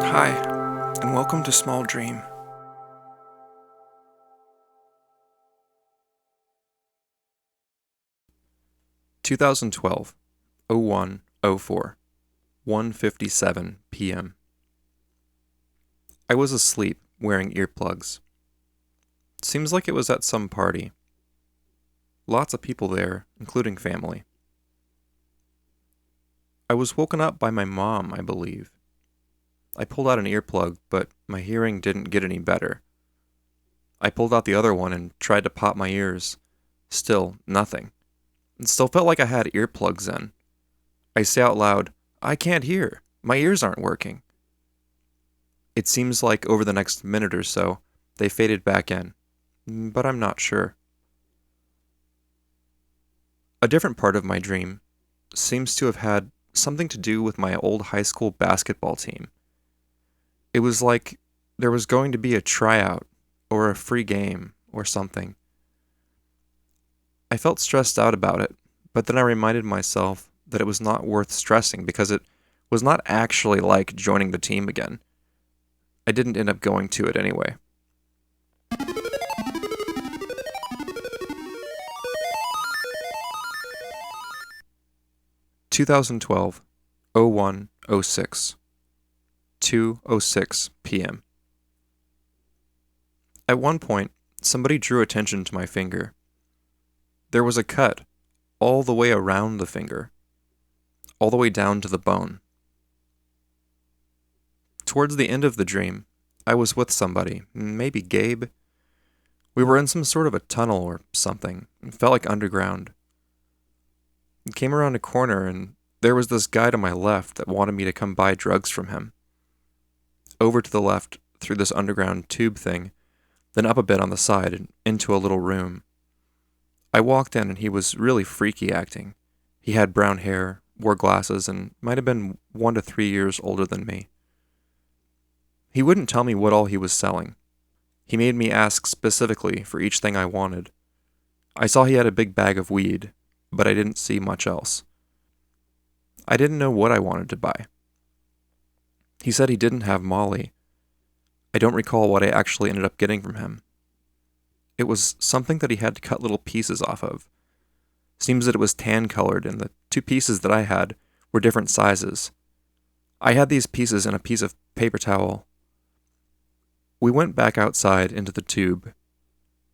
Hi, and welcome to Small Dream. (2012) 01:04 1:57 p.m. I was asleep, wearing earplugs. Seems like it was at some party. Lots of people there, including family. I was woken up by my mom, I believe. I pulled out an earplug, but my hearing didn't get any better. I pulled out the other one and tried to pop my ears. Still, nothing. It still felt like I had earplugs in. I say out loud, "I can't hear. My ears aren't working." It seems like over the next minute or so, they faded back in, but I'm not sure. A different part of my dream seems to have had something to do with my old high school basketball team. It was like there was going to be a tryout, or a free game, or something. I felt stressed out about it, but then I reminded myself that it was not worth stressing because it was not actually like joining the team again. I didn't end up going to it anyway. (2012) 01:06 2:06 p.m. At one point, somebody drew attention to my finger. There was a cut all the way around the finger, all the way down to the bone. Towards the end of the dream, I was with somebody, maybe Gabe. We were in some sort of a tunnel or something. It felt like underground. I came around a corner and there was this guy to my left that wanted me to come buy drugs from him. Over to the left, through this underground tube thing, then up a bit on the side and into a little room. I walked in and he was really freaky acting. He had brown hair, wore glasses, and might have been 1 to 3 years older than me. He wouldn't tell me what all he was selling. He made me ask specifically for each thing I wanted. I saw he had a big bag of weed, but I didn't see much else. I didn't know what I wanted to buy. He said he didn't have Molly. I don't recall what I actually ended up getting from him. It was something that he had to cut little pieces off of. Seems that it was tan-colored, and the 2 pieces that I had were different sizes. I had these pieces in a piece of paper towel. We went back outside into the tube.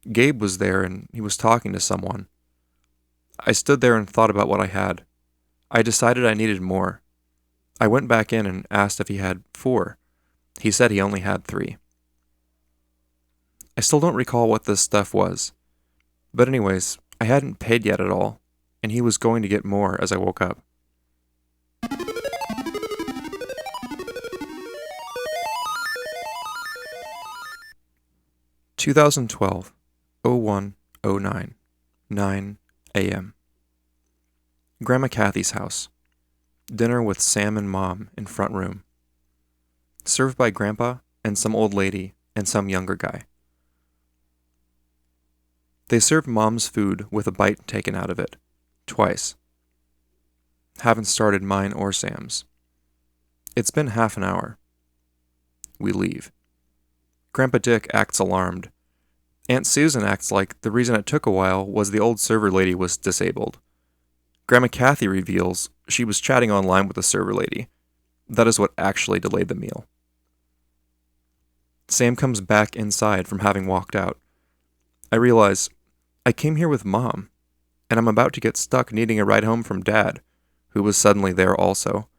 Gabe was there, and he was talking to someone. I stood there and thought about what I had. I decided I needed more. I went back in and asked if he had 4. He said he only had 3. I still don't recall what this stuff was. But anyways, I hadn't paid yet at all, and he was going to get more as I woke up. (2012) 01:09 9 a.m. Grandma Kathy's house. Dinner with Sam and Mom in front room. Served by Grandpa and some old lady and some younger guy. They served Mom's food with a bite taken out of it. Twice. Haven't started mine or Sam's. It's been half an hour. We leave. Grandpa Dick acts alarmed. Aunt Susan acts like the reason it took a while was the old server lady was disabled. Grandma Kathy reveals she was chatting online with the server lady. That is what actually delayed the meal. Sam comes back inside from having walked out. I realize I came here with Mom, and I'm about to get stuck needing a ride home from Dad, who was suddenly there also.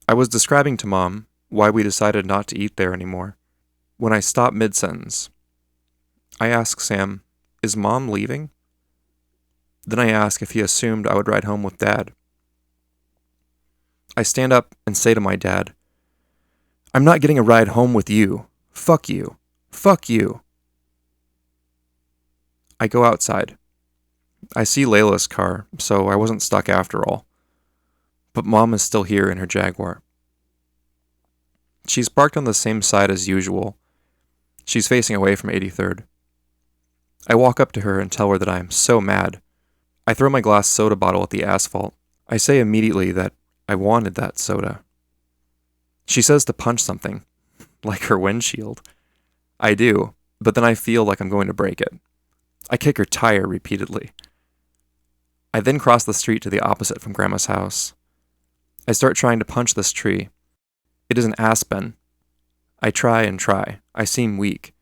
I was describing to Mom why we decided not to eat there anymore, when I stop mid-sentence. I ask Sam, "Is Mom leaving?" Then I ask if he assumed I would ride home with Dad. I stand up and say to my dad, "I'm not getting a ride home with you. Fuck you. Fuck you." I go outside. I see Layla's car, so I wasn't stuck after all. But Mom is still here in her Jaguar. She's parked on the same side as usual. She's facing away from 83rd. I walk up to her and tell her that I am so mad. I throw my glass soda bottle at the asphalt. I say immediately that I wanted that soda. She says to punch something, like her windshield. I do, but then I feel like I'm going to break it. I kick her tire repeatedly. I then cross the street to the opposite from Grandma's house. I start trying to punch this tree. It is an aspen. I try and try. I seem weak.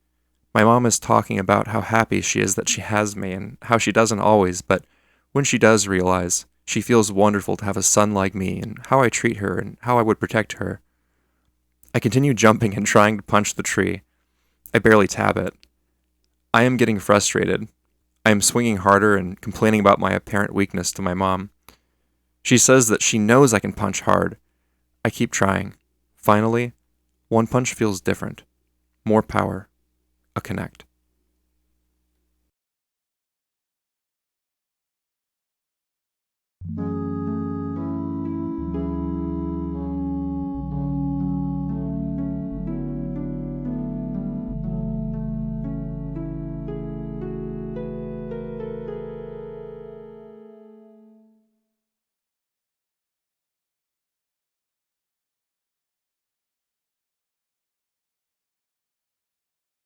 My mom is talking about how happy she is that she has me and how she doesn't always, but when she does realize, she feels wonderful to have a son like me and how I treat her and how I would protect her. I continue jumping and trying to punch the tree. I barely tap it. I am getting frustrated. I am swinging harder and complaining about my apparent weakness to my mom. She says that she knows I can punch hard. I keep trying. Finally, one punch feels different. More power. A connect.